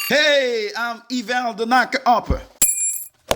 Hey, I'm Eval the Knocker Upper.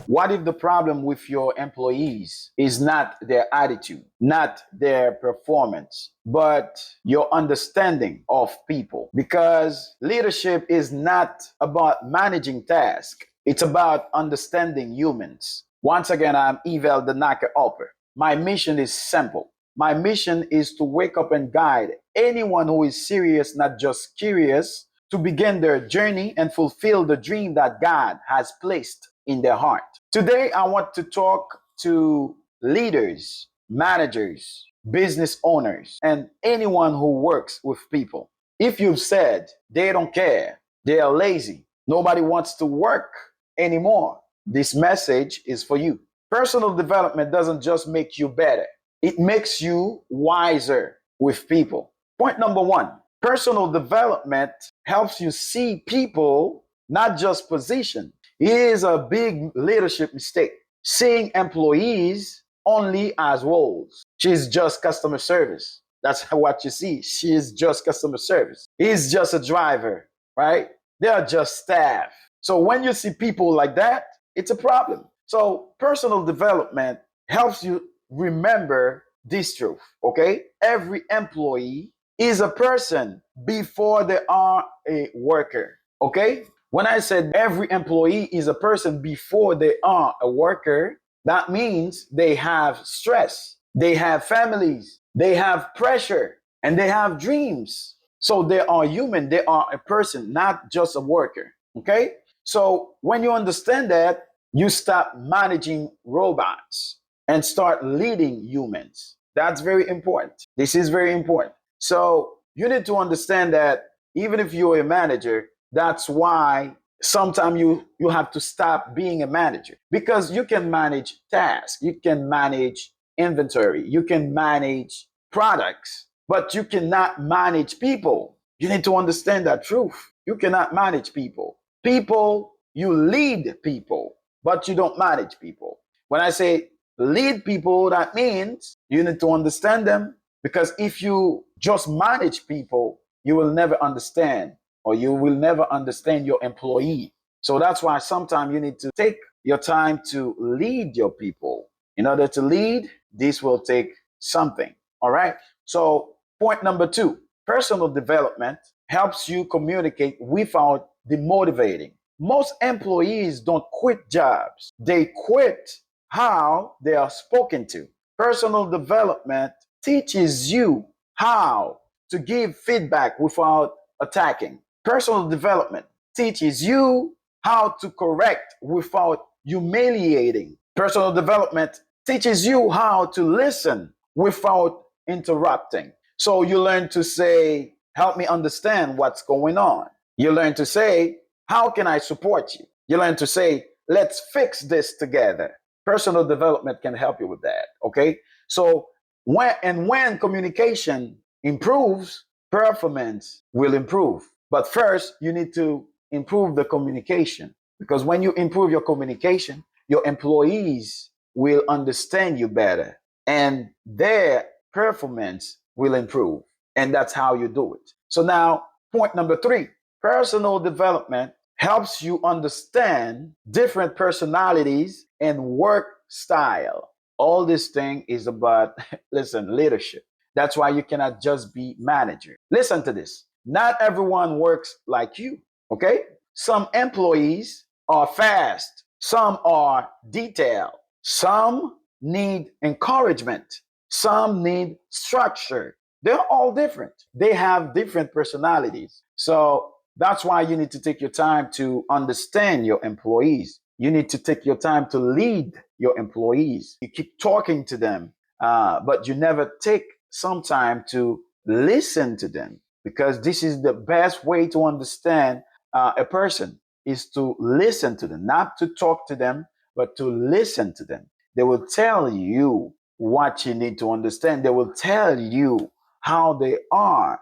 What if the problem with your employees is not their attitude, not their performance, but your understanding of people? Because leadership is not about managing tasks, it's about understanding humans. Once again, I'm Eval the Knocker Upper. My mission is simple. My mission is to wake up and guide anyone who is serious, not just curious, to begin their journey and fulfill the dream that God has placed in their heart. Today, I want to talk to leaders, managers, business owners, and anyone who works with people. If you've said they don't care, they are lazy, nobody wants to work anymore, this message is for you. Personal development doesn't just make you better, it makes you wiser with people. Point number one, personal development helps you see people, not just position. Here's a big leadership mistake: seeing employees only as roles. She's just customer service. That's what you see. She is just customer service. He's just a driver, right? They are just staff. So when you see people like that, it's a problem. So personal development helps you remember this truth, okay? Every employee is a person before they are a worker, okay? When I said every employee is a person before they are a worker, that means they have stress, they have families, they have pressure, and they have dreams. So they are human, they are a person, not just a worker. Okay? So when you understand that, you stop managing robots and start leading humans. That's very important. This is very important. So you need to understand that even if you're a manager, that's why sometimes you have to stop being a manager, because you can manage tasks, you can manage inventory, you can manage products, but you cannot manage people. You need to understand that truth. You cannot manage people. People, you lead people, but you don't manage people. When I say lead people, that means you need to understand them, because if you just manage people, you will never understand, or you will never understand your employee. So that's why sometimes you need to take your time to lead your people. In order to lead, this will take something. All right. So, point number two, personal development helps you communicate without demotivating. Most employees don't quit jobs, they quit how they are spoken to. Personal development teaches you how to give feedback without attacking. Personal development teaches you how to correct without humiliating. Personal development teaches you how to listen without interrupting. So you learn to say, help me understand what's going on. You learn to say, how can I support you? You learn to say, let's fix this together. Personal development can help you with that. Okay. So when communication improves, performance will improve. But first, you need to improve the communication, because when you improve your communication, your employees will understand you better and their performance will improve. And that's how you do it. So, now, point number three, personal development helps you understand different personalities and work style. All this thing is about, listen, leadership. That's why you cannot just be manager. Listen to this. Not everyone works like you, okay? Some employees are fast, some are detailed, some need encouragement, some need structure. They're all different. They have different personalities. So that's why you need to take your time to understand your employees. You need to take your time to lead your employees. You keep talking to them, but you never take some time to listen to them, because this is the best way to understand a person, is to listen to them, not to talk to them, but to listen to them. They will tell you what you need to understand. They will tell you how they are.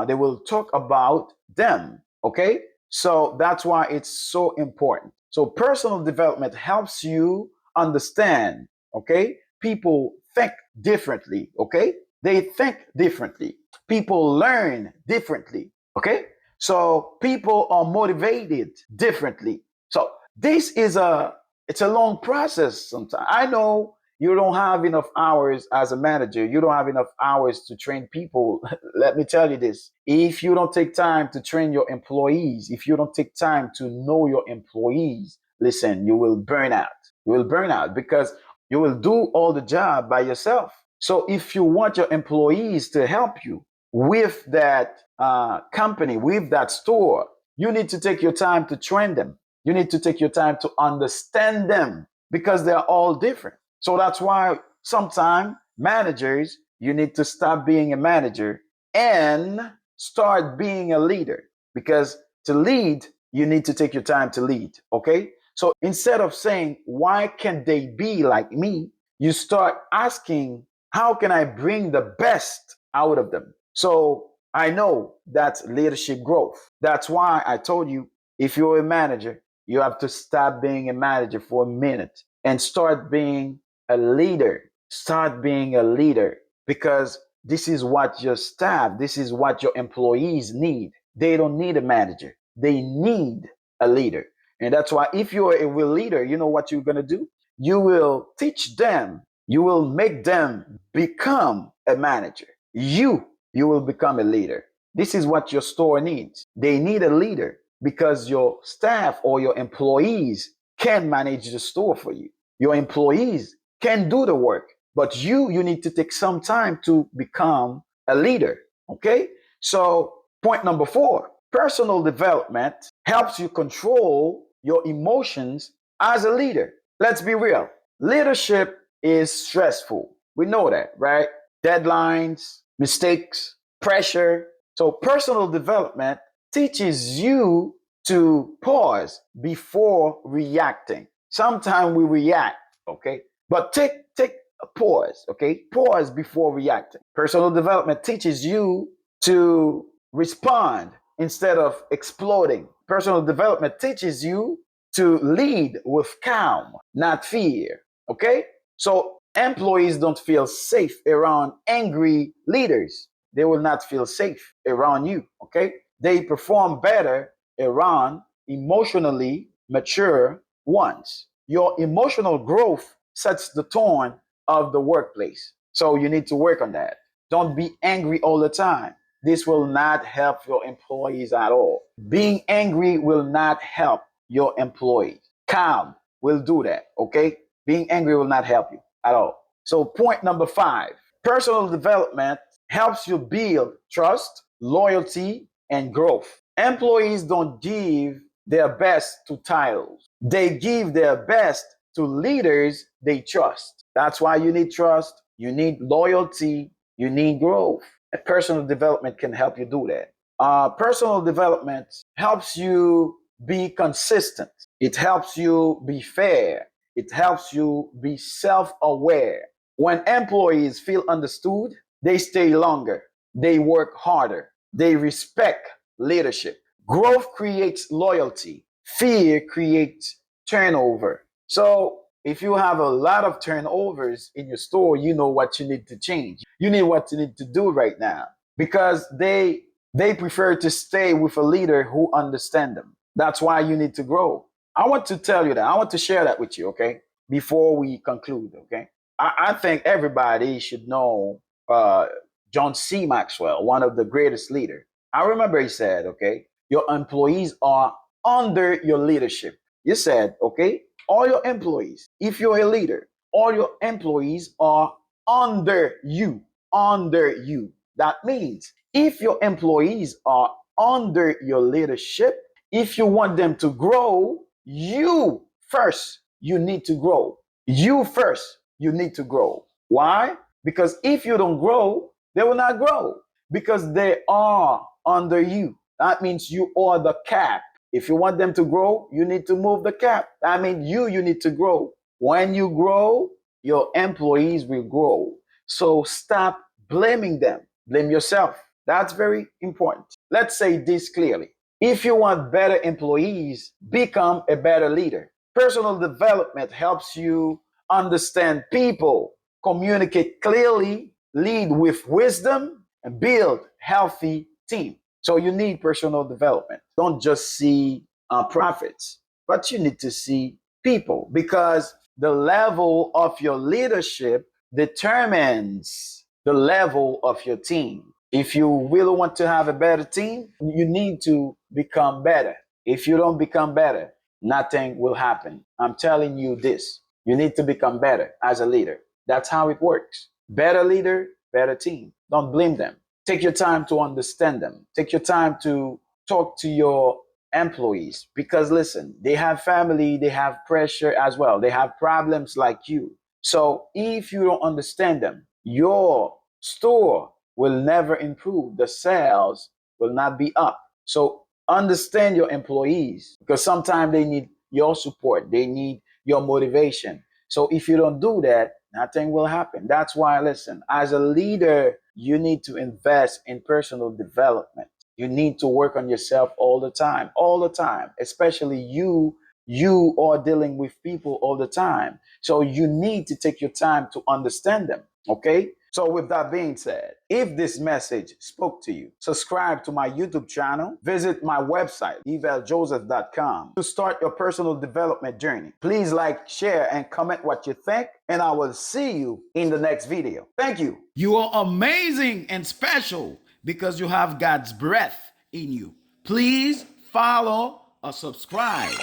They will talk about them. Okay. So that's why it's so important. So personal development helps you understand. Okay. People think differently. Okay. They think differently. People learn differently. Okay. So people are motivated differently. So this is it's a long process sometimes. I know you don't have enough hours as a manager. You don't have enough hours to train people. Let me tell you this. If you don't take time to train your employees, if you don't take time to know your employees, listen, you will burn out. You will burn out because you will do all the job by yourself. So if you want your employees to help you with that company, with that store, you need to take your time to train them. You need to take your time to understand them because they're all different. So that's why sometimes managers, you need to stop being a manager and start being a leader, because to lead, you need to take your time to lead. Okay. So instead of saying, why can't they be like me? You start asking, how can I bring the best out of them? So I know that's leadership growth. That's why I told you, if you're a manager, you have to stop being a manager for a minute and start being a leader. Start being a leader, because this is what your staff, this is what your employees need. They don't need a manager, they need a leader. And that's why if you're a real leader, you know what you're going to do? You will teach them, you will make them become a manager. You will become a leader. This is what your store needs. They need a leader because your staff or your employees can manage the store for you. Your employees can do the work, but you need to take some time to become a leader. Okay? So, point number 4, personal development helps you control your emotions as a leader. Let's be real. Leadership is stressful. We know that, right? Deadlines, mistakes, pressure. So, personal development teaches you to pause before reacting. Sometimes we react, okay? But take a pause, okay? Pause before reacting. Personal development teaches you to respond instead of exploding. Personal development teaches you to lead with calm, not fear, okay? So employees don't feel safe around angry leaders. They will not feel safe around you, okay? They perform better around emotionally mature ones. Your emotional growth sets the tone of the workplace. So you need to work on that. Don't be angry all the time. This will not help your employees at all. Being angry will not help your employees. Calm will do that, okay? Being angry will not help you at all. So, point number 5, personal development helps you build trust, loyalty, and growth. Employees don't give their best to titles, they give their best to leaders they trust. That's why you need trust, you need loyalty, you need growth. And personal development can help you do that. Personal development helps you be consistent, it helps you be fair, it helps you be self aware. When employees feel understood, they stay longer, they work harder, they respect leadership. Growth creates loyalty, fear creates turnover. So, if you have a lot of turnovers in your store, you know what you need to change. You need what you need to do right now, because they prefer to stay with a leader who understands them. That's why you need to grow. I want to tell you that. I want to share that with you, okay? Before we conclude, okay? I think everybody should know John C. Maxwell, one of the greatest leaders. I remember he said, okay, your employees are under your leadership. You said, okay, all your employees, if you're a leader, all your employees are under you, under you. That means if your employees are under your leadership, if you want them to grow, you first, you need to grow. You first, you need to grow. Why? Because if you don't grow, they will not grow because they are under you. That means you are the cap. If you want them to grow, you need to move the cap. I mean, you need to grow. When you grow, your employees will grow. So stop blaming them. Blame yourself. That's very important. Let's say this clearly. If you want better employees, become a better leader. Personal development helps you understand people, communicate clearly, lead with wisdom, and build healthy team. So you need personal development. Don't just see profits, but you need to see people, because the level of your leadership determines the level of your team. If you really want to have a better team, you need to become better. If you don't become better, nothing will happen. I'm telling you this. You need to become better as a leader. That's how it works. Better leader, better team. Don't blame them. Take your time to understand them. Take your time to talk to your employees, because listen, they have family, they have pressure as well. They have problems like you. So if you don't understand them, your store will never improve. The sales will not be up. So understand your employees, because sometimes they need your support, they need your motivation. So if you don't do that, nothing will happen. That's why, listen, as a leader, you need to invest in personal development. You need to work on yourself all the time, especially you are dealing with people all the time. So you need to take your time to understand them. Okay? So with that being said, if this message spoke to you, subscribe to my YouTube channel, visit my website, evaljoseph.com, to start your personal development journey. Please like, share, and comment what you think, and I will see you in the next video. Thank you. You are amazing and special because you have God's breath in you. Please follow or subscribe.